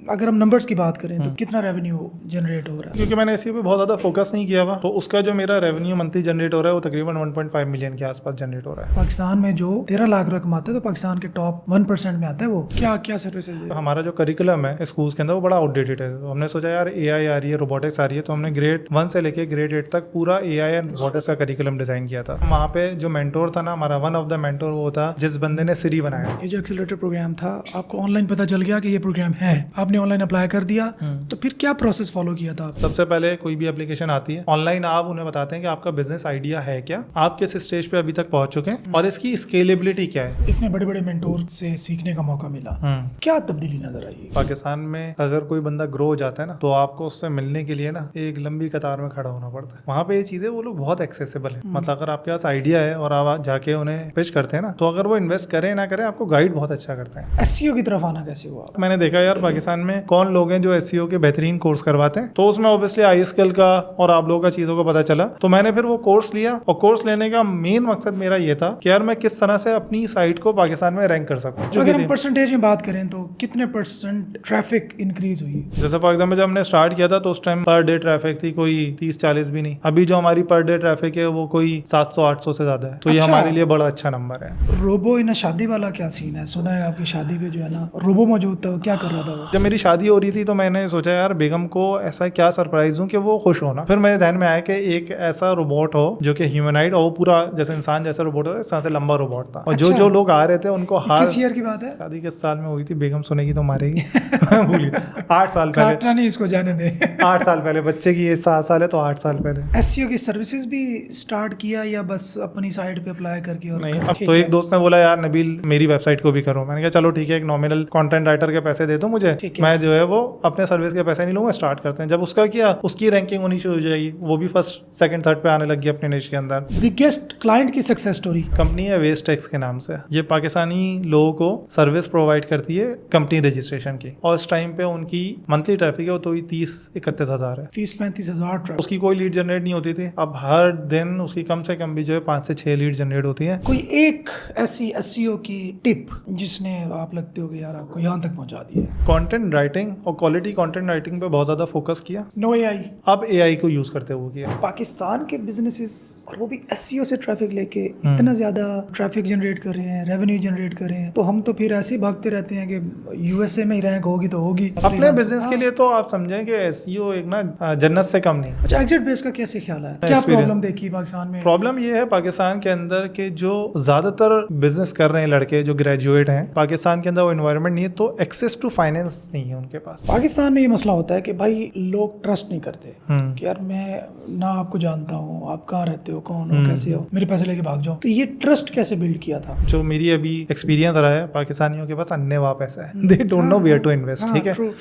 अगर हम नंबर्स की बात करें तो कितना रेवेन्यू जनरेट हो रहा है? क्योंकि मैंने एसईओ पे बहुत ज़्यादा फोकस नहीं किया हुआ, तो उसका जो मेरा रेवेन्यू मंथली जनरेट हो रहा है वो तकरीबन 1.5 मिलियन के आसपास जनरेट हो रहा है। पाकिस्तान में जो 13 लाख रुपए कमाते हैं तो पाकिस्तान के टॉप 1% में आता है। वो क्या क्या सर्विसेज दे? हमारा जो करिकुलम है स्कूल्स के अंदर वो बड़ा आउटडेटेड है, तो हमने सोचा यार एआई आ रही है, रोबोटिक्स आ रही है, तो हमने ग्रेड 1 से लेके ग्रेड 8 तक पूरा एआई एंड रोबोटिक्स का करिकुलम डिजाइन किया था। वहाँ पे जो मेंटोर था ना हमारा, वन ऑफ द मेंटोर वो था जिस बंदे ने सिरी बनाया। ये जो एक्सेलरेटर प्रोग्राम था, आपको ऑनलाइन पता चल गया कि ये प्रोग्राम है, आपने ऑनलाइन अप्लाई कर दिया, तो फिर क्या प्रोसेस फॉलो किया था? सबसे पहले कोई भी एप्लीकेशन आती है ऑनलाइन, आप उन्हें बताते हैं कि आपका बिजनेस आइडिया है क्या, आप किस स्टेज पे अभी तक पहुंच चुके हैं और इसकी स्केलेबिलिटी क्या है। इतने बड़े बड़े मेंटोर से सीखने का मौका मिला, क्या तब्दीली नजर आई? पाकिस्तान में अगर कोई बंदा ग्रो हो जाता है ना, तो आपको उससे मिलने के लिए ना एक लंबी कतार में खड़ा होना पड़ता है। वहाँ पे ये चीजें वो लोग बहुत एक्सेसिबल है, मतलब अगर आपके पास आइडिया है और आप जाके उन्हें पिच करते हैं ना, तो अगर वो इन्वेस्ट करें ना करें आपको गाइड बहुत अच्छा करते हैं। एसईओ की तरफ आना कैसे हुआ? मैंने देखा यार पाकिस्तान में कौन लोग हैं जो एसईओ के बेहतरीन कोर्स करवाते हैं, तो उसमें ऑब्वियसली आई स्किल का और आप लोगों का चीजों का पता चला, तो मैंने फिर वो कोर्स लिया। और कोर्स लेने का मेन मकसद मेरा ये था कि यार मैं किस तरह से अपनी साइट को पाकिस्तान में रैंक कर सकूं। अगर हम परसेंटेज में बात करें तो कितने % ट्रैफिक इंक्रीज हुई? जैसे फॉर एग्जाम्पल जब हमने स्टार्ट किया था तो उस टाइम पर डे ट्रैफिक थी कोई 30-40 भी नहीं। अभी जो हमारी पर डे ट्रैफिक है वो कोई 700-800 से ज्यादा है, तो ये हमारे लिए बड़ा अच्छा नंबर है। रोबो इन शादी वाला क्या सीन है? सुना है आपकी शादी पे जो है ना रोबो मौजूद था, क्या कर रहा था वो? जब मेरी शादी हो रही थी तो मैंने सोचा यार बेगम को ऐसा क्या सरप्राइज दूं कि वो खुश हो ना। फिर मेरे ध्यान में आया कि एक ऐसा रोबोट हो जो कि ह्यूमनाइड और वो पूरा जैसे इंसान जैसा रोबोट हो, इस तरह से लंबा रोबोट था। और अच्छा। जो लोग आ रहे थे उनको किस ईयर की बात है? शादी किस साल में हुई थी, बेगम सुनेगी तो मारेगी। भूलिए 8 साल पहले। काटना नहीं, इसको जाने दे। 8 साल पहले, बच्चे की एज 7 साल है तो 8 साल पहले। एसईओ की सर्विसेज भी स्टार्ट किया या बस अपनी साइट पे अप्लाई करके? और नहीं, अब तो एक दोस्त ने बोला यार नबील मेरी वेबसाइट को भी करो। मैंने कहा चलो ठीक है, एक नॉमिनल कंटेंट राइटर के पैसे दे दो मुझे, मैं जो है वो अपने सर्विस के पैसे नहीं लूंगा, स्टार्ट करते हैं। जब उसका किया उसकी रैंकिंग होनी शुरू हो जाएगी, वो भी फर्स्ट सेकंड थर्ड पे आने लगी अपने निश के अंदर। बिगेस्ट क्लाइंट की सक्सेस स्टोरी? कंपनी है वेस्टेक्स के नाम से, ये पाकिस्तानी लोगों को सर्विस प्रोवाइड करती है कंपनी रजिस्ट्रेशन की, और इस टाइम पे उनकी मंथली ट्रैफिक है तो 30-31 हज़ार है। 30-35 हज़ार ट्रैफिक। उसकी कोई लीड जनरेट नहीं होती थी, अब हर दिन उसकी कम से कम भी जो है 5 से 6 लीड जनरेट होती है। कोई एक ऐसी एसईओ की टिप जिसने आप लगते हो कि यार आपको यहाँ तक पहुंचा दिया? कंटेंट राइटिंग और क्वालिटी कंटेंट राइटिंग पे बहुत ज्यादा फोकस किया। नो एआई, अब एआई को यूज करते हुए किया। पाकिस्तान के बिजनेसेस और वो भी एसईओ से ट्रैफिक लेके इतना ज्यादा ट्रैफिक जनरेट कर रहे हैं, रेवेन्यू जनरेट कर रहे हैं, तो हम तो फिर ऐसे ही भागते रहते हैं कि यूएसए में ही रैंक होगी तो होगी। अपने बिजनेस के लिए तो आप समझें कि एसईओ एक ना जन्नत से कम नहीं। अच्छा, एग्जिट बेस का कैसे ख्याल है? क्या प्रॉब्लम देखी पाकिस्तान में? प्रॉब्लम ये है पाकिस्तान के अंदर के जो ज्यादातर बिजनेस कर रहे हैं लड़के जो ग्रेजुएट हैं, पाकिस्तान के अंदर वो एनवायरनमेंट नहीं है, तो एक्सेस टू फाइनेंस नहीं है उनके पास। पाकिस्तान में ये मसला होता है कि भाई लोग ट्रस्ट नहीं करते कि यार मैं ना आपको जानता हूँ, आप कहाँ रहते हो, कौन हो, कैसे हो, मेरे पैसे लेके भाग जाओ। तो ये ट्रस्ट कैसे बिल्ड किया था? जो मेरी अभी एक्सपीरियंस रहा है, पाकिस्तानियों के पास अन्य पैसा है, they don't know where to invest. ठीक है, ट्रू।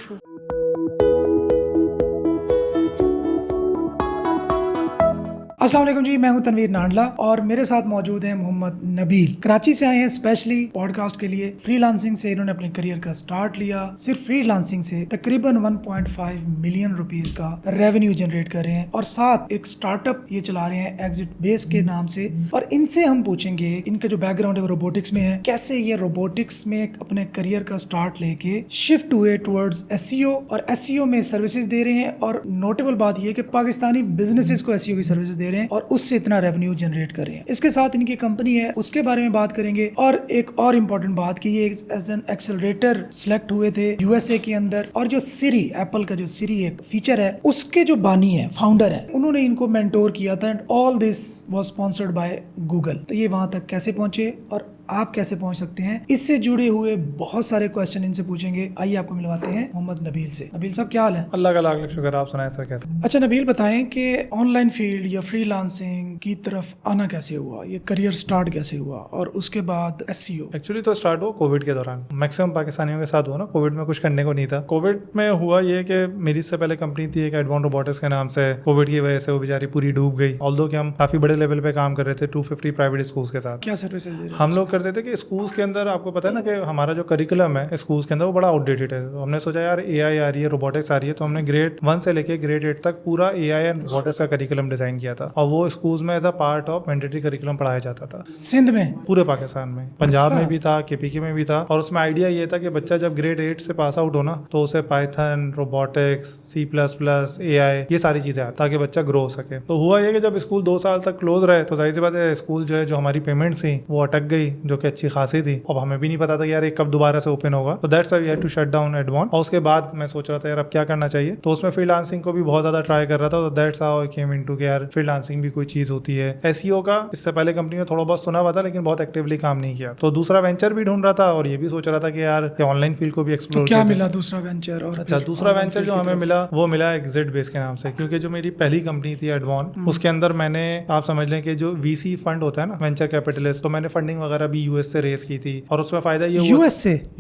अस्सलाम वालेकुम जी, मैं हूं तनवीर नाडला और मेरे साथ मौजूद हैं मोहम्मद नबील। कराची से आए हैं स्पेशली पॉडकास्ट के लिए। फ्रीलांसिंग से इन्होंने अपने करियर का स्टार्ट लिया। सिर्फ फ्रीलांसिंग से तकरीबन 1.5 मिलियन रुपीस का रेवेन्यू जनरेट कर रहे हैं और साथ एक स्टार्टअप ये चला रहे हैं एग्जिट बेस के नाम से। और इनसे हम पूछेंगे इनका जो बैकग्राउंड है वो रोबोटिक्स में है, कैसे ये रोबोटिक्स में अपने करियर का स्टार्ट लेके शिफ्ट हुए टुवर्ड्स एसईओ और एसईओ में सर्विसेज दे रहे हैं। और नोटेबल बात ये कि पाकिस्तानी बिजनेसेस को एसईओ की सर्विसेज दे रहे हैं और उससे इतना रेवेन्यू जनरेट कर रहे हैं। इसके साथ इनकी कंपनी है उसके बारे में बात करेंगे। और एक और इम्पोर्टेंट बात कि ये एज एन एक्सेलरेटर सिलेक्ट हुए थे यूएसए के अंदर, और जो सिरी, एप्पल का जो सिरी एक फीचर है उसके जो बानी है, फाउंडर है, उन्होंने इनको मेंटोर किया था। And all this was sponsored by Google. तो ये वहां तक कैसे पहुंचे और आप कैसे पहुंच सकते हैं, इससे जुड़े हुए बहुत सारे क्वेश्चन इनसे पूछेंगे। आइए आपको मिलवाते हैं मोहम्मद नबील से। नबील साहब क्या हाल है? अल्लाह का लाख शुक्र, आप सुनाएं सर कैसे? अच्छा नबील, बताएं कि ऑनलाइन फील्ड या फ्रीलांसिंग की तरफ आना कैसे हुआ, ये करियर स्टार्ट कैसे हुआ, और उसके बाद एसईओ? एक्चुअली तो स्टार्ट हुआ कोविड के दौरान। मैक्सिमम पाकिस्तानियों के साथ हुआ ना, कोविड में कुछ करने को नहीं था। कोविड में हुआ ये कि मेरी इससे पहले कंपनी थी एक एडवांस रोबोटिक्स के नाम से, कोविड की वजह से वो बेचारी पूरी डूब गई। ऑल्दो कि हम काफी बड़े लेवल पे काम कर रहे थे 250 प्राइवेट स्कूल्स के साथ। क्या सर्विसेज दे रहे हैं? हम लोग करते थे कि स्कूल्स के अंदर आपको पता है ना कि हमारा जो करिकुलम है स्कूल्स के अंदर वो बड़ा आउटडेटेड है। तो हमने सोचा यार AI आ रही है, रोबोटिक्स आ रही है, तो हमने ग्रेड 1 से लेके ग्रेड 8 तक पूरा AI एंड रोबोटिक्स का करिकुलम डिजाइन किया था और वो स्कूल्स में as a part of mandatory curriculum पढ़ाया जाता था सिंध में? पूरे पाकिस्तान में, पंजाब में भी था, KPK में भी था। और उसमें आइडिया ये था कि बच्चा जब ग्रेड 8 से पास आउट हो ना तो उसे पाइथन, रोबोटिक्स, C++, AI ये सारी चीजें आती ताकि बच्चा ग्रो हो सके। तो हुआ ये कि जब स्कूल 2 साल तक क्लोज रहे तो जाहिर सी बात है स्कूल जो है जो हमारी पेमेंट थी वो अटक गई, जो कि अच्छी खासी थी। अब हमें भी नहीं पता था कि यार ये कब दोबारा से ओपन होगा, तो that's why we had to shut down एडवान। और उसके बाद मैं सोच रहा था यार अब क्या करना चाहिए, तो उसमें फ्रीलांसिंग को भी बहुत ज्यादा ट्राई कर रहा था। तो that's how I came into कि यार फ्रीलांसिंग भी कोई चीज होती है। SEO का इससे पहले कंपनी में थोड़ा बहुत सुना हुआ था लेकिन बहुत एक्टिवली काम नहीं किया। तो दूसरा वेंचर भी ढूंढ रहा था और ये भी सोच रहा था कि यार ऑनलाइन फील्ड को भी एक्सप्लोर तो क्या मिला दूसरा वेंचर? और अच्छा, दूसरा वेंचर जो हमें मिला वो मिला एग्जिट बेस के नाम से, क्योंकि जो मेरी पहली कंपनी थी एडवान, उसके अंदर मैंने आप समझ लें कि जो VC फंड होता है ना, वेंचर कैपिटलिस्ट, तो मैंने फंडिंग वगैरह भी US से रेस की थी। और उसमें फायदा ये हुआ,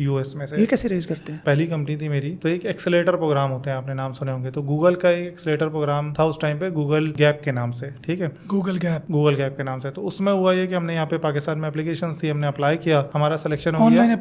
US में से। ये कैसे रेस करते हैं? पहली कंपनी थी मेरी, तो एक एक्सेलेटर प्रोग्राम होते हैं, आपने नाम सुने होंगे। तो गूगल का एक एक्सेलेटर प्रोग्राम था उस टाइम पे, गूगल गैप के नाम से, ठीक है, गूगल गैप के नाम से। तो उसमें हुआ ये कि हमने यहाँ पे पाकिस्तान में एप्लीकेशन थी, हमने अप्लाई किया, हमारा सिलेक्शन हो गया। ऑनलाइन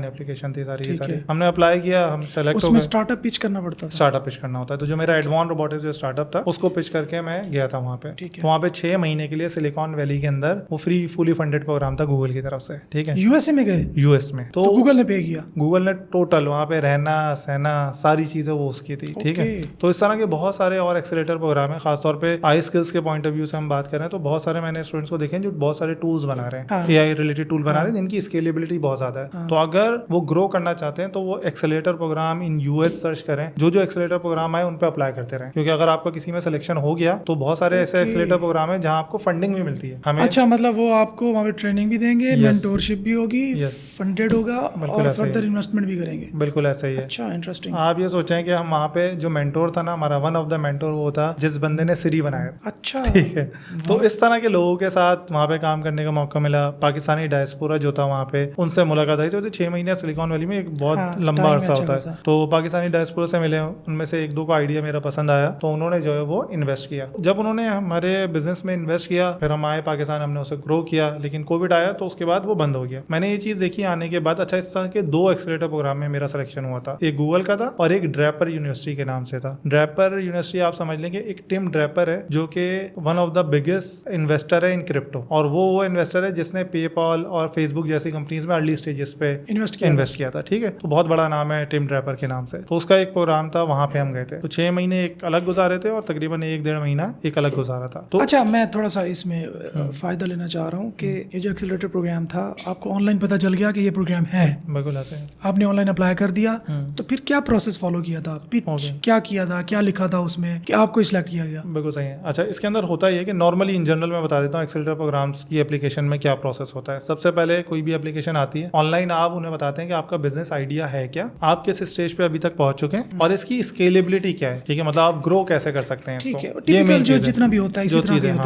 एप्लीकेशन थी सारी सारी, हमने अप्लाई किया, हम सेलेक्ट हो गए। स्टार्टअप पिच करना पड़ता था? स्टार्टअप पिच करना होता है। तो जो मेरा एडवान रोबोटिक्स जो स्टार्टअप था उसको पिच करके मैं गया था वहाँ पे। तो वहाँ पे 6 महीने के लिए सिलिकॉन वैली के अंदर वो फ्री फुली फंडेड प्रोग्राम था गूगल की तरफ से, ठीक है। USA में गए? US में। तो गूगल ने पे किया? गूगल ने टोटल वहाँ पे रहना सहना सारी चीजें वो उसकी थी, ठीक है। तो इस तरह के बहुत सारे और एक्सेलेटर प्रोग्राम है, खासतौर पे आई स्किल्स के पॉइंट ऑफ व्यू से हम बात कर रहे हैं तो बहुत सारे मैंने स्टूडेंट्स को देखे जो बहुत सारे टूल्स बना रहे हैं, AI रिलेटेड टूल बना रहे हैं जिनकी स्केलेबिलिटी बहुत ज्यादा है। तो अगर वो ग्रो करना चाहते हैं तो वो एक्सेलेटर प्रोग्राम इन US सर्च करें, जो एक्सेलेटर प्रोग्राम आए उन पे अप्लाई करते रहे, क्योंकि अगर आपका किसी में सिलेक्शन हो गया तो बहुत सारे ऐसे एक्सेलेटर प्रोग्राम है जहाँ आपको फंडिंग भी मिलती है। हमें अच्छा, मतलब वो आपको वहाँ पे ट्रेनिंग भी देंगे, मेंटोरशिप भी होगी, फंडेड होगा और फर्दर इन्वेस्टमेंट भी करेंगे। बिल्कुल ऐसा ही है। अच्छा, इंटरेस्टिंग। आप ये सोचें कि हम वहाँ पे जो मेंटोर था ना हमारा, वन ऑफ द मेंटोर वो था जिस बंदे ने सिरी बनाया। अच्छा, ठीक है। तो इस तरह के लोगों के साथ वहाँ पे काम करने का मौका मिला। पाकिस्तानी डायस्पोरा जो था वहाँ पे उनसे मुलाकात आई। तो 6 महीने सिलिकॉन वैली में एक बहुत लंबा अरसा होता है। तो पाकिस्तानी डायस्पोरा से मिले, उनमें से 1-2 को आइडिया मेरा पसंद आया तो उन्होंने जो है वो इन्वेस्ट किया। जब उन्होंने हमारे बिजनेस में इन्वेस्ट किया फिर हम आए पाकिस्तान, हमने उसे ग्रो किया, लेकिन कोविड आया तो उसके बाद वो बंद हो गया। मैंने ये चीज देखी आने के बाद। अच्छा, इस तरह के 2 एक्सेलेरेटर प्रोग्राम में मेरा सिलेक्शन हुआ था, एक गूगल का था और एक ड्रैपर यूनिवर्सिटी के नाम से था। ड्रैपर यूनिवर्सिटी आप समझ लें कि एक टिम ड्रैपर है जो कि one of the biggest investor है इन क्रिप्टो, और वो इन्वेस्टर है जिसने पेपॉल और फेसबुक जैसी कंपनीज में अर्ली स्टेजेस पे इन्वेस्ट किया था, ठीक है। तो बहुत बड़ा नाम है टिम ड्रैपर के नाम से। तो उसका एक प्रोग्राम था, वहां पे हम गए थे। तो 6 महीने एक अलग गुजारे थे और तकरीबन 1-1.5 महीना एक अलग गुजारा था। तो अच्छा, मैं थोड़ा सा इसमें फायदा लेना चाह रहा हूँ कि ये जो एक्सेलरेटर प्रोग्राम था आपको ऑनलाइन पता चल गया कि ये प्रोग्राम है, बिल्कुल ऐसे आपने ऑनलाइन अप्लाई कर दिया, तो फिर क्या प्रोसेस फॉलो किया था? पिच क्या किया था, क्या लिखा था उसमें कि आपको सिलेक्ट किया गया? बिल्कुल सही है। अच्छा, इसके अंदर होता है कि नॉर्मली इन जनरल मैं बता देता हूँ एक्सेलरेटर प्रोग्राम्स की एप्लीकेशन में क्या प्रोसेस होता है। सबसे पहले कोई भी एप्लीकेशन आती है ऑनलाइन, आप उन्हें बताते हैं कि आपका बिजनेस आइडिया है क्या, आप किस स्टेज पे अभी तक पहुंच चुके हैं और इसकी स्केलेबिलिटी क्या है, ठीक है, मतलब आप ग्रो कैसे कर सकते हैं इसको। ये मेन चीज जितना भी होता है जो चीजें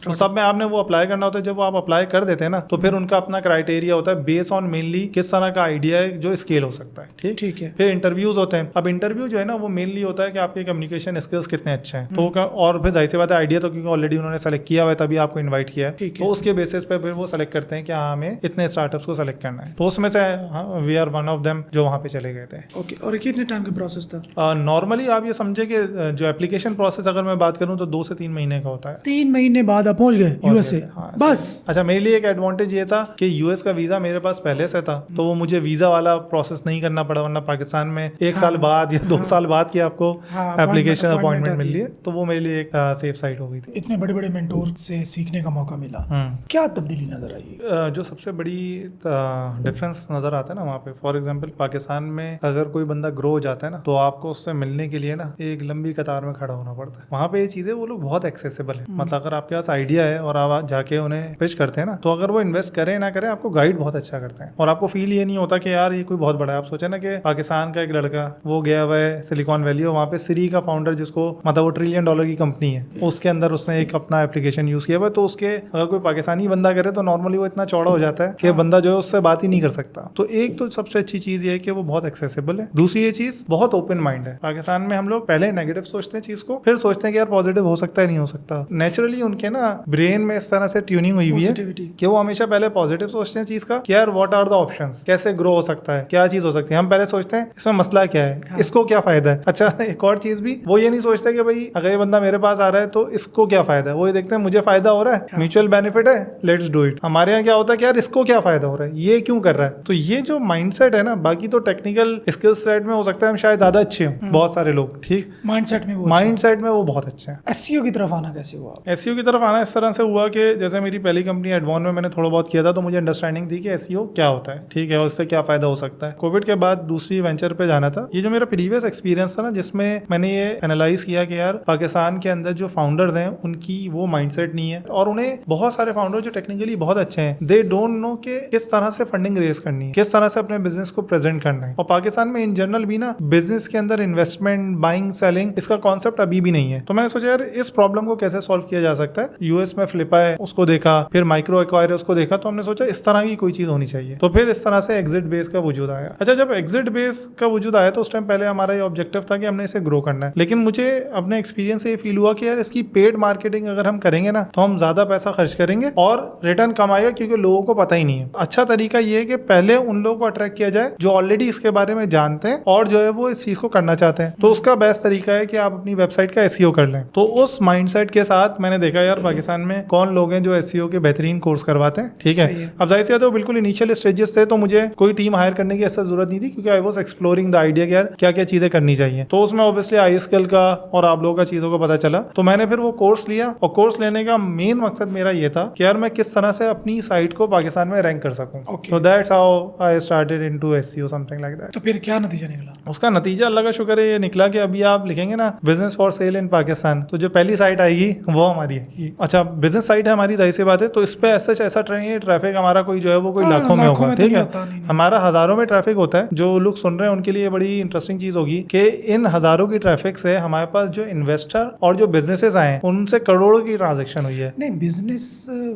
तो सब में आपने वो अप्लाई करना होता है। जब वो आप अप्लाई कर देते हैं ना तो फिर उनका अपना क्राइटेरिया होता है बेस ऑन मेनली किस तरह का आइडिया है जो स्केल हो सकता है, ठीक है। फिर इंटरव्यूज होते हैं। अब इंटरव्यू जो है ना वो मेनली होता है कि आपके कम्युनिकेशन स्किल्स कितने अच्छे हैं। तो और फिर जाहिर सी बात है आइडिया तो क्योंकि ऑलरेडी उन्होंने सेलेक्ट किया हुआ है तभी आपको इन्वाइट किया है, तो उसके बेसिस पे फिर वो सेलेक्ट करते हैं कि हाँ हमें इतने स्टार्टअप्स को सेलेक्ट करना है। तो उसमें से we are one of them जो वहाँ पे चले गए थे। ओके, और कितने टाइम का प्रोसेस था? नॉर्मली आप ये समझे कि जो एप्लीकेशन प्रोसेस अगर मैं बात करूँ तो 2 से 3 महीने का होता है। 3 महीने बाद आप पहुंच गए USA? बस। अच्छा, मेरे लिए एक एडवांटेज ये था कि US का वीजा मेरे पास पहले से था, तो वो मुझे वीजा वाला प्रोसेस नहीं करना पड़ा, वरना पाकिस्तान में 1 साल बाद या 2 साल बाद की आपको एप्लीकेशन अपॉइंटमेंट मिल रही है, तो वो मेरे लिए एक सेफ साइड हो गई थी। इतने बड़े बड़े मेंटोर से सीखने का मौका मिला, क्या तब्दीली नजर आई? जो सबसे बड़ी डिफरेंस नजर आता है ना वहाँ पे, फॉर एग्जांपल पाकिस्तान में अगर कोई बंदा ग्रो हो जाता है ना तो आपको उससे मिलने के लिए ना एक लंबी कतार में खड़ा होना पड़ता है। वहाँ पे ये चीजें वो लोग बहुत एक्सेसिबल है, मतलब अगर आपके पास आइडिया है और आप जाके उन्हें पिच करते हैं ना तो अगर वो इन्वेस्ट करें ना करें आपको गाइड बहुत अच्छा करते हैं और आपको फील ये नहीं होता कि यार ये कोई बहुत बड़ा है। आप सोचे ना कि पाकिस्तान का एक लड़का वो गया हुआ है सिलिकॉन वैली और वहाँ पे सिरी का फाउंडर जिसको मतलब वो $1 ट्रिलियन की कंपनी है उसके अंदर उसने एक अपना एप्लीकेशन यूज किया हुआ है, तो उसके अगर कोई पाकिस्तानी बंदा करे तो नॉर्मली वो इतना चौड़ा हो जाता है कि बंदा जो है उससे बात ही नहीं कर सकता। तो एक तो सबसे अच्छी चीज ये है कि वो बहुत एक्सेसिबल है। दूसरी ये चीज बहुत ओपन माइंड है। पाकिस्तान में हम लोग पहले नेगेटिव सोचते हैं चीज को, फिर सोचते हैं कि यार पॉजिटिव हो सकता है नहीं हो सकता। नेचुरली उनके ना ब्रेन में इस तरह से ट्यूनिंग हुई हुई है कि वो हमेशा पहले पॉजिटिव सोचते हैं चीज का कि यार व्हाट आर द ऑप्शंस, कैसे ग्रो हो सकता है, क्या चीज हो सकती है। हम पहले सोचते हैं इसमें मसला क्या है, इसको क्या फायदा है। अच्छा एक और चीज भी, वो ये नहीं सोचते कि भाई अगर ये बंदा मेरे पास आ रहा है तो इसको क्या फायदा है, वो ये देखते हैं मुझे फायदा हो रहा है, म्यूचुअल बेनिफिट है, लेट्स डू इट। हमारे यहाँ क्या होता है कि यार इसको क्या फायदा हो रहा है, ये क्यों कर रहा है। तो ये जो माइंडसेट है ना, बाकी तो टेक्निकल स्किल सेट में हो सकता है हम शायद ज्यादा अच्छे हों, बहुत सारे लोग, ठीक, माइंडसेट में वो माइंडसेट में वो बहुत अच्छे हैं। एसईओ की तरफ आना कैसे हुआ? एसईओ की तरफ आना इस तरह से हुआ कि जैसे मेरी पहली कंपनी एडवॉन में मैंने थोड़ा बहुत किया था, तो मुझे अंडरस्टैंडिंग थी कि एसईओ क्या होता है, ठीक है, उससे क्या फायदा हो सकता है। कोविड के बाद दूसरी वेंचर पे जाना था। ये जो मेरा प्रीवियस एक्सपीरियंस था ना, जिसमें मैंने ये एनालाइज किया कि यार पाकिस्तान के अंदर जो फाउंडर्स हैं उनकी वो माइंडसेट नहीं है, और उन्हें बहुत सारे फाउंडर जो टेक्निकली बहुत अच्छे हैं, दे डोंट नो कि किस तरह से फंडिंग रेज करनी है, किस तरह से अपने बिजनेस को प्रेजेंट करना है। और पाकिस्तान में इन जनरल भी ना बिजनेस के अंदर इन्वेस्टमेंट, बाइंग, सेलिंग, इसका कॉन्सेप्ट अभी भी नहीं है। तो मैंने सोचा यार इस प्रॉब्लम को कैसे सॉल्व किया जा सकता है। यूएस में फ्लिपा है, उसको देखा, फिर माइक्रो एक्वायर उसको देखा, तो हमने सोचा इस तरह की कोई चीज होनी चाहिए। तो फिर इस तरह से एग्जिट बेस का वजूद आया। अच्छा जब एग्जिट बेस का वजूद आया तो उस टाइम पहले हमारा ये ऑब्जेक्टिव था कि हमने इसे ग्रो करना है, लेकिन मुझे अपने एक्सपीरियंस से ये फील हुआ कि यार इसकी पेड मार्केटिंग अगर हम करेंगे ना तो हम ज्यादा पैसा खर्च करेंगे और रिटर्न कम आएगा, क्योंकि लोगों को पता ही नहीं है। अच्छा तरीका ये है कि पहले उन लोगों को अट्रैक्ट किया जाए जो ऑलरेडी इसके बारे में जानते हैं और जो है वो इस चीज को करना चाहते हैं। तो उसका बेस्ट तरीका है कि आप अपनी वेबसाइट का एसईओ कर लें। तो उस माइंडसेट के साथ मैंने देखा यार पाकिस्तान में कौन लोग हैं जो एसईओ के बेहतरीन कोर्स करवाते हैं, ठीक है। अब जाहिर सी बात है वो बिल्कुल इनिशियल स्टेजेस से, तो मुझे कोई टीम हायर करने की ऐसा जरूरत नहीं थी, क्योंकि I was exploring the idea कि यार क्या क्या चीजें करनी चाहिए। तो उसमें ऑब्वियसली आई स्किल का और आप लोगों का चीजों का पता चला, तो मैंने फिर वो कोर्स लिया। और कोर्स लेने का मेन मकसद मेरा ये था कि यार मैं किस तरह से अपनी साइट को पाकिस्तान में रैंक कर सकूं। तो that's how I started into SEO, something like that. तो फिर क्या नतीजा निकला? उसका नतीजा अल्लाह का शुक्र है ये निकला कि अभी आप लिखेंगे ना बिजनेस फॉर सेल इन पाकिस्तान, तो जो पहली साइट आएगी वो हमारी है। अच्छा बिजनेस साइट है हमारी, जाहिर सी बात है, तो इस पे ऐसा ट्रैफिक हमारा कोई जो है वो कोई लाखों में होगा, ठीक है, हमारा हजारों में ट्रैफिक होता है। जो लोग सुन रहे हैं उनके लिए बड़ी इंटरेस्टिंग चीज होगी कि इन हजारों की ट्रैफिक से हमारे पास जो इन्वेस्टर और जो बिजनेसेस आए उनसे करोड़ों की ट्रांजेक्शन हुई है। नहीं, बिजनेस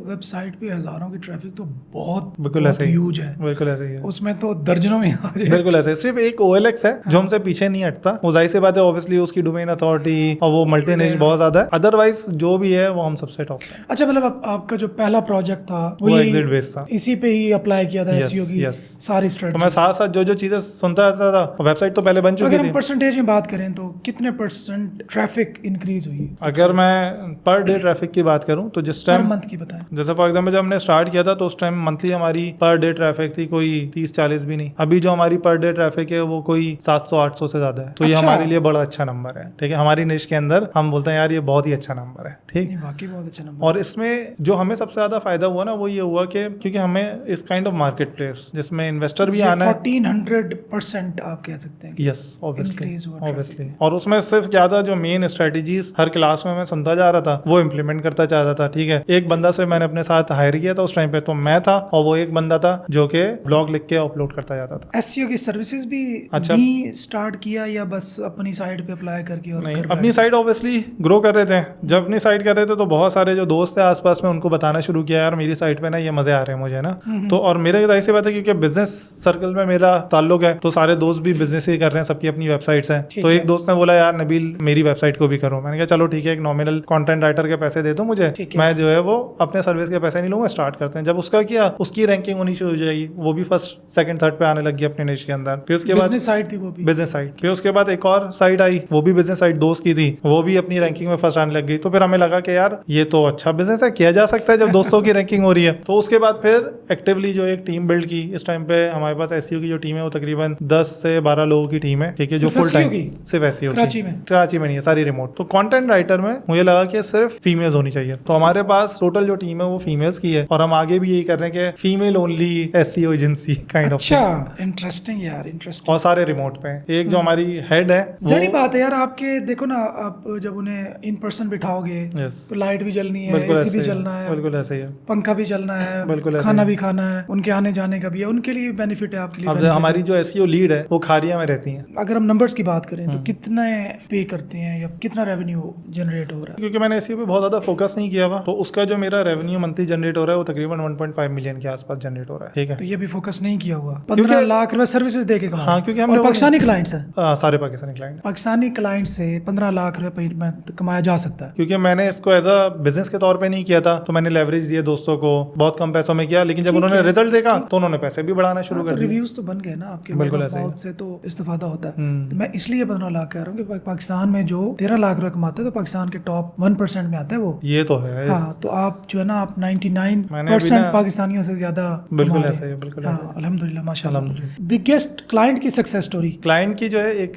वेबसाइट पे हजारों की ट्रैफिक तो बहुत बिल्कुल ऐसे ह्यूज है, बिल्कुल ऐसे ही है, उसमें तो दर्जनों में आ जाए। बिल्कुल ऐसे। सिर्फ एक OLX है जो हमसे पीछे नहीं हटता, वो जाहिर सी बात है ऑब्वियसली उसकी डोमेन अथॉरिटी और वो मल्टीनेशनल बहुत ज्यादा है, अदरवाइज जो भी है वो हम सबसे टॉप है। अच्छा मतलब आपका जो पहला प्रोजेक्ट था वो एग्जिट बेस था, इसी पे ही अप्लाई किया था एसईओ की सारी तो स्ट्रेटजी। मैं साथ साथ जो चीजें सुनता रहता था, वेबसाइट तो पहले बन चुकी अगर थी। हम परसेंटेज में बात करें तो कितने % ट्रैफिक इंक्रीज हुई? अगर मैं पर डे ट्रैफिक की बात करूं तो जिस पर टाइम मंथ की बताएं। जैसे फॉर एग्जाम्पल जब हमने स्टार्ट किया था तो उस टाइम मंथली हमारी पर डे ट्रैफिक थी कोई 30-40 भी नहीं। अभी जो हमारी पर डे ट्रैफिक है वो कोई 700-800 से ज्यादा है। तो ये अच्छा। हमारे लिए बड़ा अच्छा नंबर है, ठीक है। हमारी निश के अंदर हम बोलते हैं यार ये बहुत ही अच्छा नंबर है, ठीक। नहीं वाकई बहुत अच्छा नंबर। और इसमें जो हमें सबसे ज्यादा फायदा हुआ ना वो ये हुआ कि क्योंकि हमें इस काइंड ऑफ मार्केट प्लेस जिसमें इन्वेस्टर भी आना है, 1400% आप कह सकते हैं। यस ऑब्वियसली increase हुआ ऑब्वियसली। और उसमें सिर्फ क्या था, जो मेन स्ट्रेटजीज हर क्लास में मैं सुनता जा रहा था वो इम्प्लीमेंट करता जा रहा था, ठीक है। एक बंदा से मैंने अपने साथ हायर किया था उस टाइम पे, तो मैं था और वो एक बंदा था जो कि ब्लॉग लिख के अपलोड करता जाता था। एसईओ की सर्विसेज भी अच्छा। स्टार्ट किया या बस अपनी साइट पे अप्लाई करके? और नहीं, घर अपनी साइट ऑब्वियसली ग्रो कर रहे थे। जब अपनी साइट कर रहे थे तो बहुत सारे जो दोस्त थे आसपास में उनको बताना शुरू किया यार मेरी साइट पे ना ये मजे आ रहे हैं मुझे ना। तो और मेरे जाहिर सी बात है क्योंकि बिजनेस सर्कल में मेरा ताल्लुक है, तो सारे दोस्त भी बिजनेस ही कर रहे हैं, सबकी अपनी वेबसाइट्स हैं। तो एक दोस्त ने बोला यार नबील मेरी वेबसाइट को भी करो। मैंने कहा चलो ठीक है, एक नॉमिनल कंटेंट राइटर के पैसे दे दो मुझे, मैं जो है वो अपने सर्विस के पैसे नहीं लूंगा, स्टार्ट करते हैं। जब उसका किया उसकी रैंकिंग होनी शुरू हो जाएगी, वो भी फर्स्ट सेकंड थर्ड पे आने लगी अपने निश के अंदर। फिर उसके बाद बिजनेस साइट थी वो भी, बिजनेस साइट। फिर उसके बाद एक और साइट आई, वो भी बिजनेस साइट दोस्त की थी, वो भी अपनी रैंकिंग में फर्स्ट आने लग गई। तो फिर हमें लगा कि यार ये तो अच्छा बिजनेस है, किया जा सकता है जब दोस्तों की रैंकिंग हो रही है। तो उसके बाद फिर एक्टिवली जो एक टीम बिल्ड की। इस टाइम पे हमारे पास एसईओ की जो टीम है वो तकरीबन 10 से 12 लोगों की टीम है, ठीक है, जो फुल टाइम सिर्फ एसईओ कराची में नहीं है, सारी रिमोट। तो कंटेंट राइटर में मुझे लगा कि सिर्फ फीमेल्स होनी चाहिए, तो हमारे पास टोटल जो टीम है वो फीमेल्स की है और हम आगे भी यही कर रहे हैं कि female only SEO agency kind of. अच्छा इंटरेस्टिंग यार, इंटरेस्टिंग। और सारे रिमोट पे। एक जो हमारी हेड है जरी बात है यार, आपके देखो ना, आप जब उन्हें इन पर्सन बिठाओगे तो लाइट भी जलनी है, एसी भी चलना है, बिल्कुल ऐसे ही है, पंखा भी चलना है, बिल्कुल खाना भी खाना है, उनके आने जाने का भी है, उनके लिए बेनिफिट है, आपके लिए अब benefit हमारी जो एसईओ लीड है वो खारिया में रहती है। अगर हम नंबर्स की बात करें तो कितने पे करते हैं या कितना रेवेन्यू जनरेट हो रहा है? क्योंकि मैंने एसईओ पे बहुत ज्यादा फोकस नहीं किया हुआ, तो उसका जो मेरा रेवेन्यू मंथली जनरेट हो रहा है वो तकरीबन 1.5 मिलियन के आसपास जनरेट हो रहा है, ठीक है। तो ये भी फोकस नहीं किया हुआ, 15 लाख रुपए सर्विसेज देके कमा। हाँ, क्योंकि हमने पाकिस्तानी क्लाइंट्स है, सारे पाकिस्तानी क्लाइंट, पाकिस्तानी क्लाइंट से 15 लाख रुपए कमाया जा सकता है। क्योंकि मैंने इसको एज अ बिजनेस के तौर पे नहीं किया था, तो मैंने लेवरेज दिए दोस्तों को, बहुत कम पैसों में किया, लेकिन जब उन्होंने रिजल्ट देखा तो उन्होंने पैसे भी बढ़ाना शुरू कर दिए। रिव्यूज तो बन गए ना आपके, बिल्कुल word of ऐसे ही। mouth से तो इस्तेफादा होता है। तो मैं इसलिए 15 लाख कह रहा हूँ कि पाकिस्तान में जो 13 लाख रुपए कमाते हैं तो पाकिस्तान के टॉप 1% में आता है वो। ये तो है। हाँ, तो आप जो है ना, आप मैंने अभी 99% ना- पाकिस्तानियों से ज्यादा बिल्कुल कमा रहे ऐसे हैं। ही, बिल्कुल हाँ, ऐसे अल्हम्दुलिल्लाह माशाल्लाह। अल्हम्दुलिल्लाह। बिगेस्ट क्लाइंट की सक्सेस स्टोरी। क्लाइंट की जो है एक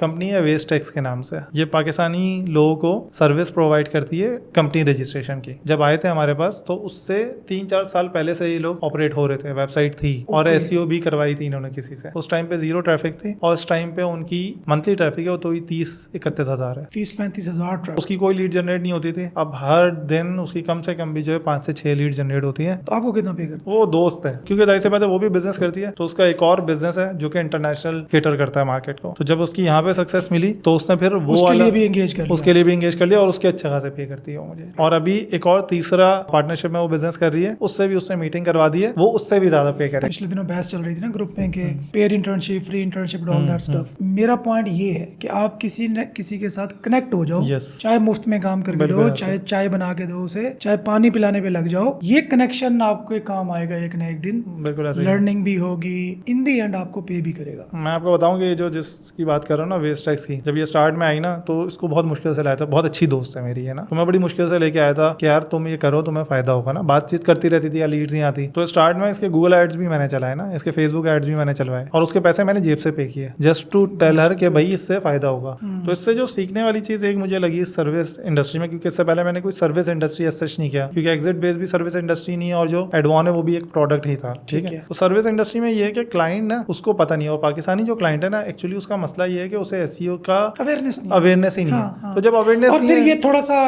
कंपनी है वेस्टेक्स के नाम से। ये पाकिस्तानी लोगों को सर्विस प्रोवाइड करती है कंपनी रजिस्ट्रेशन की। जब आए थे हमारे पास तो उससे 3-4 साल पहले से ये लोग ऑपरेट हो रहे थे, वेबसाइट थी और Okay. एसईओ भी करवाई थी इन्होंने किसी से। उस टाइम पे जीरो ट्रैफिक थी और इस टाइम पे उनकी मंथली ट्रैफिक है वो तो 30-31 हजार है। 30-35 हजार। उसकी कोई लीड जनरेट नहीं होती थी। अब हर दिन उसकी कम से कम भी जो है 5 से 6 लीड जनरेट होती है। तो आपको कितना पे करते वो दोस्त है, क्योंकि जाहिर सी बात है वो भी बिजनेस करती है, तो उसका एक और बिजनेस है जो कि इंटरनेशनल केटर करता है मार्केट को। तो जब उसकी यहाँ पे सक्सेस मिली तो उसने फिर वो उसके वाला लिए भी एंगेज कर लिया। उसके लिए भी एंगेज कर लिया और उसके अच्छे खासे पे करती है वो मुझे। और अभी एक और तीसरा पार्टनरशिप में वो बिजनेस कर रही है, उससे भी उसने मीटिंग करवा दी है, वो उससे भी ज्यादा पे करे। पिछले दिनों बहस चल रही थी ना ग्रुप में कि paid internship, free internship, all that stuff. मेरा पॉइंट ये है कि आप किसी न किसी के साथ कनेक्ट हो जाओ, Yes. चाहे मुफ्त में काम करके बिल्कुल दो, ऐसे। चाहे चाय बना के दो उसे, चाहे पानी पिलाने पे लग जाओ, ये कनेक्शन आपको काम आएगा एक न एक दिन। बिल्कुल ऐसे ही। लर्निंग भी होगी, इन दी एंड आपको पे भी करेगा। मैं आपको बताऊं कि जो जिसकी बात कर रहा हूँ ना, वेस्टेक्स की, जब ये स्टार्ट में आई ना तो इसको बहुत मुश्किल से लाया था। बहुत अच्छी दोस्त है मेरी, है ना, तो मैं बड़ी मुश्किल से लेके आया था कि यार तुम ये करो, तुम्हें फायदा होगा ना। बातचीत करती रहती थी या लीड्स नहीं आती, तो स्टार्ट में इसके गूगल एड्स भी मैंने चलाए ना, इसके फेसबुक एड्स भी मैंने चलवाए और उसके पैसे मैंने जेब से पे किए, जस्ट टू टेल हर कि भाई इससे फायदा होगा। तो इससे जो सीखने वाली चीज एक मुझे लगी सर्विस इंडस्ट्री में, क्योंकि इससे पहले मैंने कोई सर्विस इंडस्ट्री एसच नहीं किया, क्योंकि एग्जिट बेस भी सर्विस इंडस्ट्री नहीं है और जो एडवान है वो भी एक प्रोडक्ट ही था। ठीक है, तो सर्विस इंडस्ट्री में ये है कि क्लाइंट ना उसको पता नहीं है, और पाकिस्तानी जो क्लाइंट है ना एक्चुअली उसका मसला ये है कि उसे एसईओ का अवेयरनेस नहीं, अवेयरनेस ही नहीं है। तो जब अवेयरनेस और नहीं फिर है, ये थोड़ा सा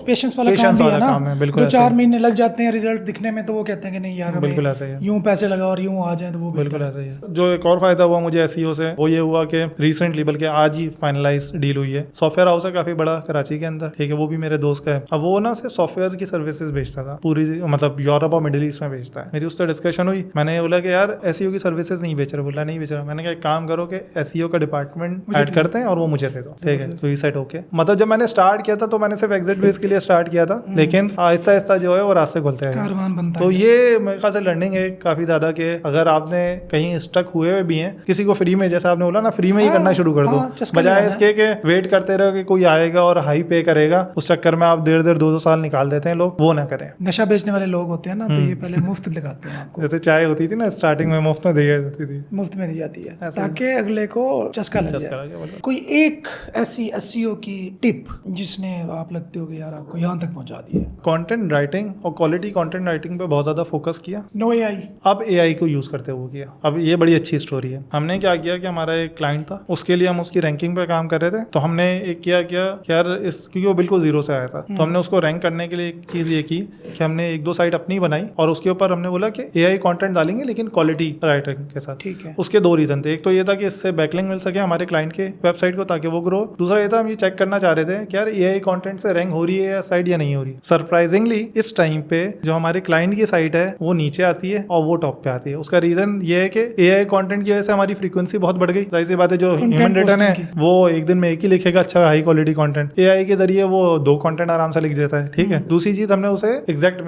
पेशेंस वाला काम Patience भी है वाला ना। काम है, बिल्कुल 2-4 ऐसे। महीने लग जाते हैं रिजल्ट दिखने में, तो वो कहते हैं कि नहीं यार बिल्कुल हमें ऐसे ही है। यूं पैसे लगाओ और यूं आ जाए, तो वो बिल्कुल ऐसा ही है। जो एक और फायदा हुआ मुझे एसईओ से वो ये हुआ कि रिसेंटली, बल्कि आज ही फाइनलाइज डील हुई है। सॉफ्टवेयर हाउस है काफी बड़ा कराची के अंदर, ठीक है, वो भी मेरे दोस्त का है। अब वो ना सिर्फ सॉफ्टवेयर की सर्विसेज बेचता था पूरी, मतलब यूरोप और मिडिल ईस्ट में बेचता है। मेरी उससे डिस्कशन हुई, मैंने बोला कि यार एसईओ की सर्विसेज नहीं बेच रहे। बोला नहीं बेच रहा। मैंने कहा एक काम करो कि एसईओ का डिपार्टमेंट ऐड करते हैं और वो मुझे दे दो, ठीक है। तो ये सेट होके, मतलब जब मैंने स्टार्ट किया था तो मैंने सिर्फ एग्जिट बेस के लिए स्टार्ट किया था, लेकिन आहिस्ता आहिस्ता जो है वो रास्ते खुलते हैं। कारवान बनता तो है। ये मेरे ख्याल से लर्निंग है काफी ज्यादा कि अगर आपने कहीं स्टक हुए हुए भी हैं, किसी को फ्री में, जैसे आपने बोला ना, फ्री में ही करना शुरू कर दो, चस्का बजाय लेना इसके कि वेट करते रहो कि कोई आएगा और हाई पे करेगा। उस चक्कर में आप 1.5 2 साल निकाल देते हैं लोग, वो ना करें। नशा बेचने वाले लोग होते हैं ना, तो ये पहले मुफ्त लगाते हैं आपको, जैसे चाय होती थी ना स्टार्टिंग में मुफ्त में दी जाती थी, मुफ्त में दी जाती है ऐसा ताकि अगले को चस्का लग चस्का जाए। लगे, बोलो। कोई एक ऐसी एसईओ की टिप जिसने आप लगते हो कि यार आपको यहाँ तक पहुंचा दिया। कंटेंट राइटिंग और क्वालिटी कंटेंट राइटिंग पे बहुत ज्यादा फोकस किया। No AI. अब एआई को यूज करते हुए किया। अब ये बड़ी अच्छी स्टोरी है। हमने क्या किया कि हमारा एक क्लाइंट था, उसके लिए हम उसकी रैंकिंग पे काम कर रहे थे। तो हमने एक किया कि यार इस, क्योंकि वो बिल्कुल जीरो से आया था, तो हमने उसको रैंक करने के लिए एक चीज ये की कि हमने 1-2 साइट अपनी बनाई और उसके ऊपर हमने बोला कि एआई कंटेंट डालेंगे लेकिन क्वालिटी राइटिंग के साथ। ठीक है। उसके 2 रीजन थे। एक तो ये था कि इससे बैकलिंक मिल सके हमारे क्लाइंट के वेबसाइट को ताकि वो ग्रो। दूसरा ये था हम ये चेक करना चाह रहे थे कि यार एआई कंटेंट से रैंक हो रही है या साइट या नहीं हो रही। सरप्राइजिंगली इस टाइम पे जो हमारे क्लाइंट की साइट है वो नीचे आती है और वो टॉप पे आती है। उसका रीजन ये है कि एआई कंटेंट की वजह से हमारी फ्रीक्वेंसी बहुत बढ़ गई। जाहिर सी बात है, जो ह्यूमन रिटर्न है वो एक दिन में एक ही लिखेगा अच्छा हाई क्वालिटी कंटेंट, एआई के जरिए वो 2 कंटेंट आराम से लिख देता है। ठीक है। दूसरी चीज हमने उसे एग्जैक्ट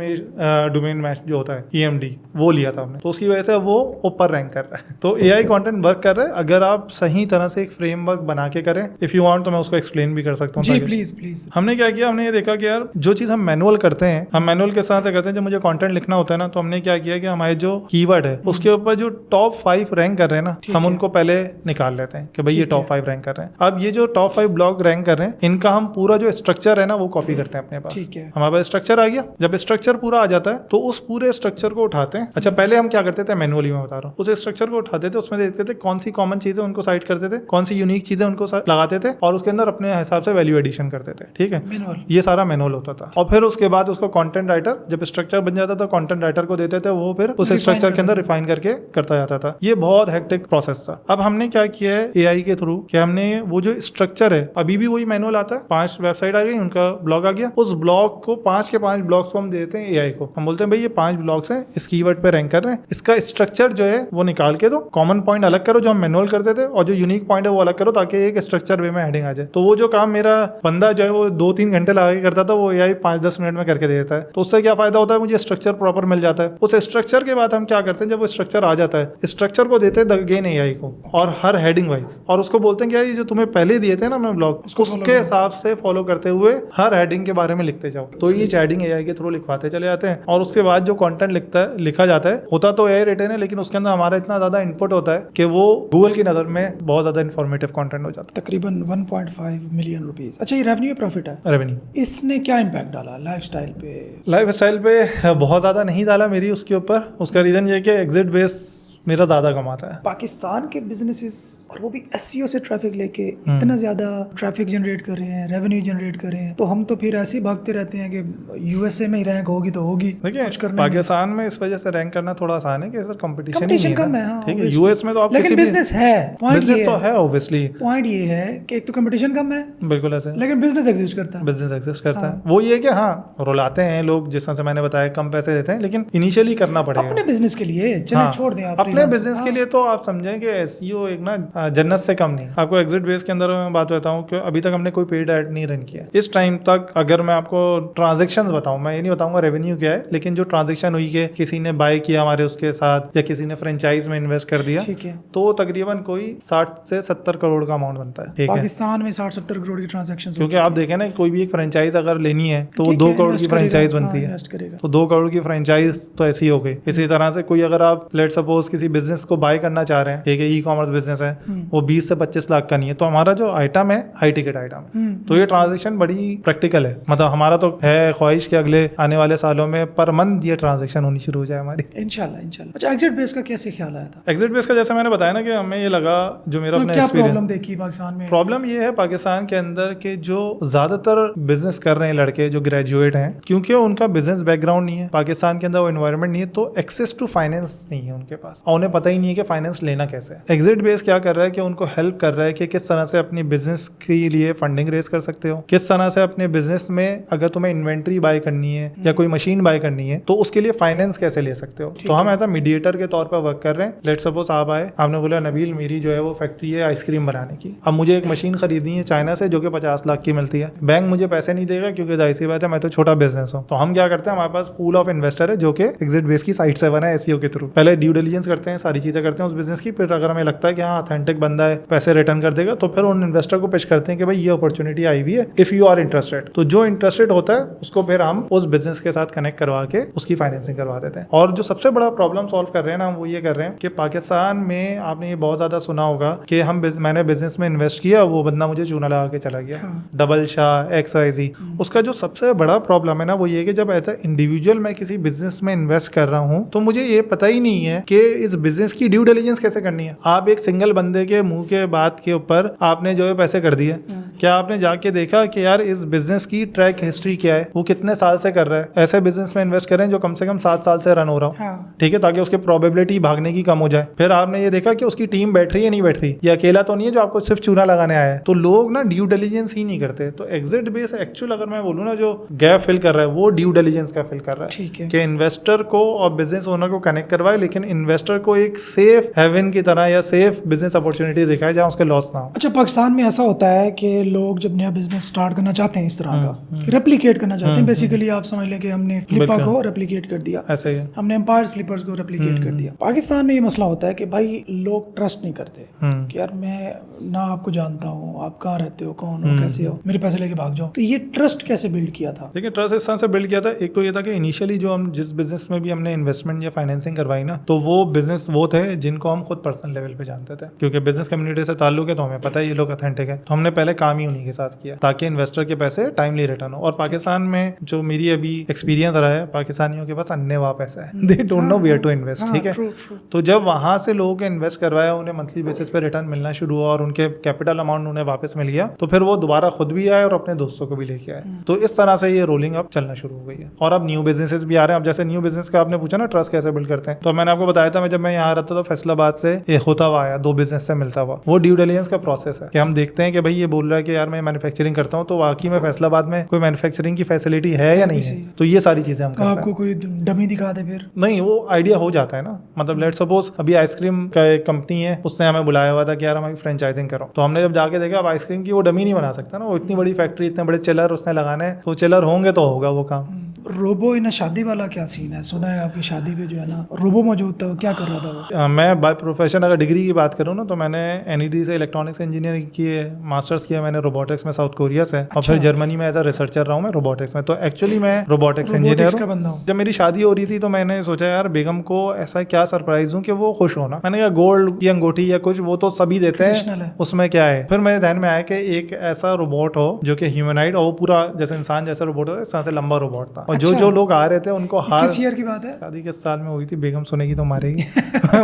डोमेन मैच जो होता है EMD वो लिया था हमने, तो उसकी वजह से वो ऊपर रैंक कर रहा है। तो एआई कंटेंट वर्क कर रहा है अगर आप सही तरह से एक फ्रेमवर्क बना के करें। इफ यू वांट तो मैं उसको एक्सप्लेन भी कर सकता हूँ। जी प्लीज प्लीज। हमने क्या किया, हमने ये देखा कि यार जो चीज हम मैनुअल करते हैं, हम मैनुअल के साथ करते हैं। जब मुझे कंटेंट लिखना होता है ना, तो हमने क्या किया कि हमारे जो कीवर्ड है उसके ऊपर जो टॉप 5 रैंक कर रहे हैं ना, हम उनको पहले निकाल लेते हैं कि भाई ये टॉप 5 रैंक कर रहे हैं। अब ये जो टॉप 5 ब्लॉग रैंक कर रहे हैं, इनका हम पूरा जो स्ट्रक्चर है ना वो कॉपी करते हैं अपने पास। ठीक है। हमारे पास स्ट्रक्चर आ गया। जब स्ट्रक्चर पूरा आ जाता है तो उस पूरे स्ट्रक्चर को उठाते हैं। अच्छा, पहले हम क्या करते थे मैनुअली, मैं बता रहा हूँ। उस स्ट्रक्चर को उठाते थे, उसमें देखते थे कौन सी कॉमन चीजें उनको साइड करते थे, कौन सी यूनिक चीजें उनको लगाते थे और उसके अंदर अपने हिसाब से वैल्यू एडिशन करते थे। ठीक है, मैनुअल। ये सारा मैनुअल होता था। और फिर उसके बाद उसको कंटेंट राइटर, जब स्ट्रक्चर बन जाता था कंटेंट राइटर को देते थे, वो फिर उस स्ट्रक्चर के अंदर रिफाइन करके करता जाता था। ये बहुत हेक्टिक प्रोसेस था। अब हमने क्या किया है एआई के थ्रू कि हमने वो जो स्ट्रक्चर है, अभी भी वही मैनुअल आता है, 5 वेबसाइट आ गई, उनका ब्लॉग आ गया, उस ब्लॉग को 5 के 5 ब्लॉग्स को हम दे देते हैं एआई को। हम बोलते हैं भाई ये 5 ब्लॉग्स हैं, इस कीवर्ड पे रैंक कर रहे हैं, इसका स्ट्रक्चर जो है वो निकाल के दो, कॉमन पॉइंट अलग करो जो हम मैनुअल करते थे और जो यूनिक पॉइंट है वो अलग करो ताकि एक स्ट्रक्चर वे में हेडिंग आ जाए। तो वो जो काम मेरा बंदा जो है वो 2-3 घंटे लगा के करता था, वो एआई 5-10 मिनट में करके दे देता है। तो उससे क्या फायदा होता है मुझे स्ट्रक्चर प्रॉपर मिल जाता है। उस स्ट्रक्चर के बाद हम क्या करते हैं, जब वो स्ट्रक्चर आ जाता है, स्ट्रक्चर को देते हैं गेन एआई को और हर हेडिंग वाइज, और उसको बोलते हैं कि यार ये जो तुम्हें पहले दिए थे ना मैं ब्लॉग, उसके हिसाब से फॉलो करते हुए हर हेडिंग के बारे में लिखते जाओ। तो ये हेडिंग एआई के थ्रू लिखवाते चले जाते हैं, और उसके बाद जो कंटेंट लिखा जाता है, होता तो एआई रिटन है, लेकिन उसके अंदर हमारा इतना ज्यादा इनपुट होता है कि वो गूगल की नजर में बहुत ज्यादा इन्फॉर्मेटिव कंटेंट हो जाता तकरीबन 1.5 मिलियन रुपीस। अच्छा, ये रेवेन्यू प्रॉफिट है, है। रेवेन्यू इसने क्या इम्पैक्ट डाला लाइफस्टाइल पे? लाइफस्टाइल पे बहुत ज्यादा नहीं डाला मेरी उसके ऊपर। उसका रीजन ये है कि एग्जिट बेस मेरा ज्यादा कमाता है। पाकिस्तान के बिजनेसेस, और वो भी एसईओ से ट्रैफिक लेके इतना ज्यादा ट्रैफिक जनरेट कर रहे हैं, रेवेन्यू जनरेट कर रहे हैं, तो हम तो फिर ऐसे ही भागते रहते हैं कि यूएसए में ही रैंक होगी तो होगी। देखिए पाकिस्तान में इस वजह से रैंक करना थोड़ा आसान है कि सर कंपटीशन कम है, ठीक है। यूएस में तो आप लेकिन बिजनेस है, बिजनेस तो है ऑब्वियसली। पॉइंट ये है कि एक तो कंपटीशन कम है, बिल्कुल ऐसे, लेकिन बिजनेस एग्जिस्ट करता है। बिजनेस एग्जिस्ट करता है। वो ये कि हाँ रुलाते हैं लोग, जिस तरह से मैंने बताया, कम पैसे देते हैं, लेकिन इनिशियली करना पड़ेगा अपने बिजनेस के लिए। चलिए छोड़ दें आप अपने बिजनेस के लिए, तो आप समझें कि एसईओ एक ना जन्नत से कम नहीं। आपको एग्जिट बेस के अंदर मैं बात बताऊं कि अभी तक हमने कोई पेड ऐड नहीं रन किया इस टाइम तक। अगर मैं आपको ट्रांजैक्शंस बताऊं, मैं ये नहीं बताऊंगा रेवेन्यू क्या है, लेकिन जो ट्रांजैक्शन हुई कि किसी ने बाय किया हमारे उसके साथ, या किसी ने फ्रेंचाइज में इन्वेस्ट कर दिया, ठीक है, तो तकरीबन कोई 60 से 70 करोड़ का अमाउंट बनता है। ठीक है, पाकिस्तान में 60-70 करोड़ की ट्रांजैक्शन। क्योंकि आप देखें ना, कोई भी एक फ्रेंचाइज अगर लेनी है तो वो 2 करोड़ की फ्रेंचाइज बनती है, तो 2 करोड़ की फ्रेंचाइज तो ऐसी हो गई। इसी तरह से कोई अगर आप लेट सपोज किसी बिजनेस को बाय करना चाह रहे हैं, ठीक है, ई कॉमर्स बिजनेस है, वो 20 से 25 लाख का नहीं है, तो हमारा जो आइटम है हाई टिकट आइटम है, तो ये ट्रांजैक्शन बड़ी प्रैक्टिकल है। मतलब हमारा तो है ख्वाहिश कि अगले आने वाले सालों में पर मंथ ये ट्रांजैक्शन होनी शुरू हो जाए हमारी, इंशाल्लाह। अच्छा, एग्जिट बेस का कैसे ख्याल आया था? एग्जिट बेस का जैसे मैंने बताया ना कि हमें ये लगा, जो मेरा अपना क्या प्रॉब्लम देखी पाकिस्तान में? प्रॉब्लम ये है पाकिस्तान के अंदर के जो ज्यादातर बिजनेस कर रहे हैं लड़के जो ग्रेजुएट हैं, क्योंकि उनका बिजनेस बैकग्राउंड नहीं है, पाकिस्तान के अंदर वो एनवायरनमेंट नहीं है, तो एक्सेस टू फाइनेंस नहीं है उनके पास, और उन्हें पता ही नहीं है कि फाइनेंस लेना कैसे है। एग्जिट बेस क्या कर रहा है कि उनको हेल्प कर रहा है कि किस तरह से अपनी बिजनेस के लिए फंडिंग रेज कर सकते हो, किस तरह से अपने बिजनेस में अगर तुम्हें इन्वेंट्री बाय करनी है या कोई मशीन बाय करनी है, तो उसके लिए फाइनेंस कैसे ले सकते हो। तो हम एज अ मीडिएटर के तौर पर वर्क कर रहे हैं। लेट सपोज आप आए, आपने बोला नबील मेरी जो है वो फैक्ट्री है आइसक्रीम बनाने की, अब मुझे एक मशीन खरीदनी है चाइना से जो कि 50 लाख की मिलती है, बैंक मुझे पैसे नहीं देगा क्योंकि जाहिर सी बात है मैं तो छोटा बिजनेस हूँ। तो हम क्या करते हैं, हमारे पास पूल ऑफ इन्वेस्टर है जो कि एग्जिट बेस की साइट से बना है एसईओ के थ्रू। पहले ड्यू डिलिजेंस करते हैं, सारी चीजें करते हैं उस बिजनेस की, फिर अगर हमें लगता है कि हाँ ऑथेंटिक बंदा है, पैसे रिटर्न कर देगा, तो फिर उन इन्वेस्टर को पेश करते हैं कि भाई ये अपॉर्चुनिटी आई हुई है, इफ यू आर इंटरेस्टेड। तो जो इंटरेस्टेड होता है उसको फिर हम उस बिजनेस के साथ कनेक्ट करवा के उसकी फाइनेंसिंग करवा देते हैं। और जो सबसे बड़ा प्रॉब्लम सॉल्व कर रहे हैं ना, हम वो ये कर रहे हैं कि पाकिस्तान में आपने ये बहुत ज्यादा सुना होगा कि मैंने बिजनेस में इन्वेस्ट किया, वो बंदा मुझे चूना लगा के चला गया, डबल शाह XYZ। उसका जो सबसे बड़ा प्रॉब्लम है ना, वो ये कि जब एज ए इंडिविजुअल मैं किसी बिजनेस में इन्वेस्ट कर रहा हूँ, तो मुझे ये पता ही नहीं है कि इस बिजनेस की ड्यू डिलिजेंस कैसे करनी है। आप एक सिंगल बंदे के मुंह के बात के ऊपर आपने जो है पैसे कर दिए, क्या आपने जाके देखा कि यार इस बिजनेस की ट्रैक हिस्ट्री क्या है, वो कितने साल से कर रहा है। ऐसे बिजनेस में इन्वेस्ट करें जो कम से कम 7 साल से रन हो रहा हो, ठीक है, ताकि उसकी प्रोबेबिलिटी भागने की कम हो जाए। फिर आपने ये देखा कि उसकी टीम बैठ रही है नहीं बैठ रही, ये अकेला तो नहीं है जो आपको सिर्फ चूना लगाने आया है। तो लोग ना ड्यू डिलिजेंस ही नहीं करते। तो एग्जिट बेस एक्चुअल अगर मैं बोलूँ ना, जो गैप फिल कर रहा है वो ड्यू डिलिजेंस का फिल कर रहा है कि इन्वेस्टर को और बिजनेस ओनर को कनेक्ट करवाए, लेकिन इन्वेस्टर को एक सेफ हेवन की तरह या सेफ बिजनेस अपॉर्चुनिटी दिखाए जहाँ उसके लॉस ना हो। अच्छा, पाकिस्तान में ऐसा होता है कि लोग जब नया बिजनेस स्टार्ट करना चाहते हैं, इस तरह का रेप्लिकेट करना चाहते हैं, बेसिकली आप समझ लें कि हमने फ्लिपा को रेप्लिकेट कर दिया, ऐसे ही हमने एम्पायर स्लीपर्स को रेप्लिकेट कर दिया। पाकिस्तान में ये मसला होता है कि भाई लोग ट्रस्ट नहीं करते कि यार मैं ना आपको जानता हूँ, आप कहाँ रहते हो, कौन हो, कैसे हो, मेरे पैसे लेके भाग जाओ। तो ये ट्रस्ट कैसे बिल्ड किया था? देखिए ट्रस्ट इस तरह से बिल्ड किया था, एक तो ये था कि इनिशियली जो हम जिस बिजनेस में भी हमने इन्वेस्टमेंट या फाइनेंसिंग करवाई ना, तो वो बिजनेस वो थे जिनको हम खुद पर्सनल लेवल पे जानते थे, क्योंकि बिजनेस कम्युनिटी से ताल्लुक है तो हमें पता है ये लोग ऑथेंटिक है। तो हमने पहले काम ही उन्हीं के साथ किया ताकि इन्वेस्टर के पैसे टाइमली रिटर्न हो। और पाकिस्तान में जो मेरी अभी एक्सपीरियंस रहा है, पाकिस्तानियों के पास अन्य पैसा है, they don't know where to invest, ठीक है। तो जब वहां से लोगों को इन्वेस्ट करवाया, उन्हें मंथली बेसिस पे रिटर्न मिलना शुरू हुआ और उनके कैपिटल अमाउंट उन्हें वापस मिल गया, तो फिर वो दोबारा खुद भी आए और अपने दोस्तों को भी लेके आए। तो इस तरह से ये रोलिंग अप चलना शुरू हो गई है। और अब न्यू बिजनेसेस भी आ रहे हैं। अब जैसे न्यू बिजनेस का आपने पूछा ना ट्रस्ट कैसे बिल्ड करते हैं, तो मैंने आपको बताया था, मैं जब मैं यहाँ रहता था फैसलाबाद से ये होता हुआ आया 2 बिजनेस से मिलता हुआ, वो ड्यू डिलिजेंस का प्रोसेस है कि हम देखते हैं कि भाई ये बोल रहा है कि यार मैं मैन्युफैक्चरिंग करता हूँ, तो वाकई में फैसलाबाद में कोई मैन्युफैक्चरिंग की फैसिलिटी है या नहीं है। तो ये सारी चीजें हम करते हैं। आपको कोई डमी दिखा दे फिर नहीं, वो आइडिया हो जाता है ना। मतलब लेट सपोज अभी आइसक्रीम का एक कंपनी है, उसने हमें बुलाया हुआ था कि यार हमारी फ्रेंचाइजिंग करो, तो हमने जब जाके देखा अब आइसक्रीम की वो डमी नहीं बना सकता ना, वो इतनी बड़ी फैक्ट्री, इतने बड़े चिलर उसने लगाने हैं, तो चिलर होंगे तो होगा वो काम। रोबो इन शादी वाला क्या सीन है? सुना है आपकी शादी पे जो है ना रोबो मौजूद था, क्या कर रहा था वो? मैं बाय प्रोफेशन अगर डिग्री की बात करूँ ना तो मैंने NED से इलेक्ट्रॉनिक्स इंजीनियरिंग की है, मास्टर्स किया मैंने रोबोटिक्स में साउथ कोरिया से, और फिर जर्मनी में एज अ रिसर्चर रहा हूँ मैं रोबोटिक्स में। तो एक्चुअली मैं रोबोटिक्स इंजीनियर का हूँ। बंदा हूँ। जब मेरी शादी हो रही थी तो मैंने सोचा यार बेगम को ऐसा क्या सरप्राइज दूं कि वो खुश हो ना। मैंने कहा गोल्ड की अंगूठी या कुछ वो तो सभी देते Traditional हैं, है। उसमें क्या है। फिर मेरे ध्यान में आया कि एक ऐसा रोबोट हो जो कि ह्यूमनाइड और वो पूरा जैसे इंसान जैसा रोबोट होता है, इंसान से लंबा रोबोट था। और जो लोग आ रहे थे उनको हार। किस ईयर की बात है? शादी किस साल में हुई थी, बेगम सुनेगी तो मारेगी।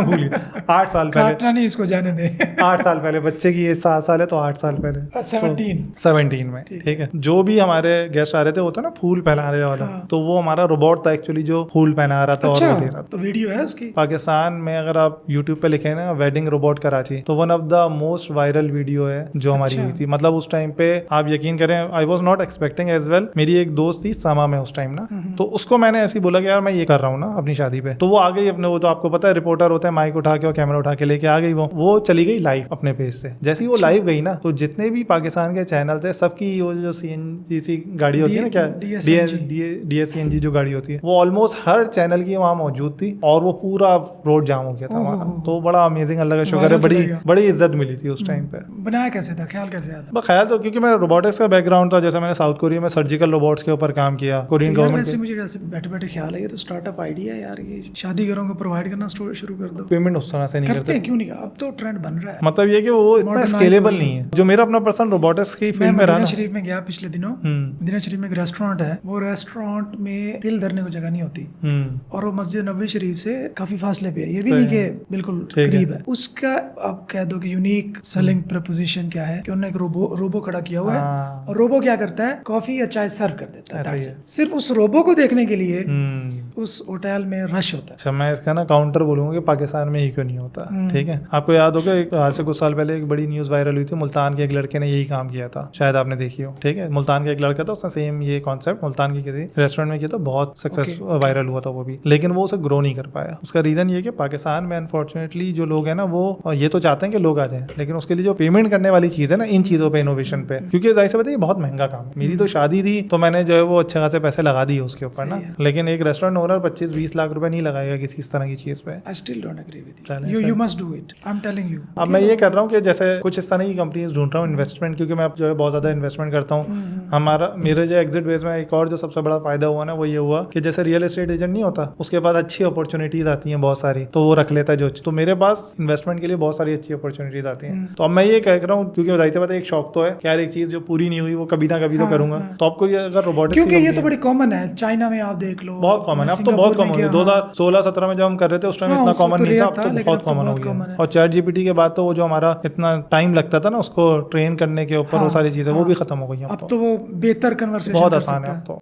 भूलिए 8 साल पहले। काटना नहीं, इसको जाने दे। 8 साल पहले, बच्चे की एज 7 साल है तो 8 साल पहले 17 में, ठीक है। जो भी हमारे गेस्ट आ रहे थे वो था ना फूल पहनाने वाला, तो वो हमारा रोबोट था एक्चुअली जो फूल पहना रहा था और वो दे रहा था। तो वीडियो है उसकी? पाकिस्तान में अगर आप यूट्यूब पे लिखे ना वेडिंग रोबोट कराची तो one of the most viral video है जो हमारी हुई थी। मतलब उस टाइम पे आप यकीन करें I was not expecting as well. मेरी एक दोस्त थी समा में उस टाइम ना, तो उसको मैंने ऐसे ही बोला कि यार मैं ये कर रहा हूँ ना अपनी शादी पे, तो वो आ गई अपने, वो तो आपको पता है रिपोर्टर होता है, माइक उठा के और कैमरा उठा के लेके आ गई। वो चली गई लाइव अपने पेज से। जैसे ही वो लाइव गई ना तो जितने भी पाकिस्तान के चैनल थे सबकी वो जो CNG सी गाड़ी होती है ना, क्या DSCNG जो गाड़ी होती है, वो ऑलमोस्ट हर चैनल की वहाँ मौजूद थी और वो पूरा रोड जाम हो गया था वहाँ। तो बड़ा अमेजिंग, अल्लाह का शुक्र है, बड़ी इज्जत मिली थी उस टाइम पे। बनाया कैसे था, ख्याल कैसे आया था? ख्याल तो क्योंकि मेरा रोबोटिक्स का बैकग्राउंड था, जैसे मैंने साउथ कोरिया में सर्जिकल रोबोट्स के ऊपर काम किया, कोरियन गवर्नमेंट। वैसे मुझे कैसे बैठे बैठे ख्याल है ये तो स्टार्टअप आइडिया है यार, ये शादी घरों को प्रोवाइड करना शुरू कर दो। पेमेंट उस तरह से नहीं करते, क्यों नहीं? अब तो ट्रेंड बन रहा है। मतलब ये कि वो इतना स्केलेबल नहीं है। जो मेरा अपना पर्सन रोबोटिक्स की फील्ड में रहा ना, शरीफ में गया पिछले दिनों, मदीना शरीफ में एक रेस्टोरेंट है, वो रेस्टोरेंट में तिल धरने को जगह नहीं होती और वो मस्जिद नबवी शरीफ से काफी फासले पे है, ये भी नहीं कि बिल्कुल करीब है। उसका आप कह दो कि यूनिक सेलिंग प्रपोजिशन क्या है कि उन्होंने एक रोबो खड़ा किया हुआ है और रोबो क्या करता है, कॉफी या चाय सर्व कर देता है। सिर्फ उस रोबो को देखने के लिए उस होटल में रश होता है। अच्छा, मैं इसका ना काउंटर बोलूंगा कि पाकिस्तान में ही क्यों नहीं होता। ठीक है, आपको याद होगा आज से कुछ साल पहले एक बड़ी न्यूज वायरल हुई थी, मुल्तान के एक लड़के ने यही काम किया था, शायद आपने देखी हो। ठीक है, मुल्तान का एक लड़का था, उसने सेम ये कॉन्सेप्ट मुल्तान की किसी रेस्टोरेंट में किया था, बहुत सक्सेस वायरल हुआ था वो भी, लेकिन वो उसे ग्रो नहीं कर पाया। उसका रीजन ये कि पाकिस्तान में अनफॉर्चुनेटली जो लोग हैं ना वो ये तो चाहते हैं कि लोग आ जाएं, लेकिन उसके लिए जो पेमेंट करने वाली चीज है ना इन चीजों पे, इनोवेशन पे, क्योंकि जाहिर सी बात है ये बहुत महंगा काम है। मेरी तो शादी थी तो मैंने जो है वो अच्छे खासे पैसे लगा दिए उसके ऊपर ना, लेकिन एक रेस्टोरेंट ओनर 25-20 लाख रुपए नहीं लगाएगा किसी इस तरह की चीज पे। I still don't agree with you. You must do it. I'm telling you. अब मैं ये कर रहा हूँ कि जैसे कुछ इस तरह की कंपनीज ढूंढ रहा हूँ इन्वेस्टमेंट, क्योंकि मैं जो है बहुत ज्यादा इन्वेस्टमेंट करता हूँ। मेरे जो एग्जिट बेस में एक और जो सबसे बड़ा फायदा हुआ ना वो ये हुआ कि जैसे रियल एस्टेट एजेंट नहीं होता, उसके पास अच्छी अपॉर्चुनिटीज आती हैं बहुत सारी, तो वो रख लेता है जो, तो मेरे पास इन्वेस्टमेंट के लिए बहुत सारी अच्छी अपॉर्चुनिटीज आती हैं। तो अब मैं ये कह रहा हूँ, क्योंकि जाहिर सी बात है एक शौक तो है कि यार एक चीज जो पूरी नहीं हुई वो कभी ना कभी तो करूंगा। तो आपको ये अगर रोबोटिक्स, क्योंकि ये तो बड़ी कॉमन है, चाइना में आप देख लो, बहुत कॉमन है, अब तो बहुत कॉमन हो गया। 2016-17 में जब हम कर रहे थे उस टाइम इतना कॉमन नहीं था, अब तो बहुत कॉमन हो गया। और चैट GPT के बाद तो वो जो हमारा इतना टाइम लगता था ना उसको ट्रेन करने के ऊपर, वो सारी चीजें वो भी खत्म हो गई। अब तो वो बेहतर कन्वर्सेशन बहुत आसान है अब तो।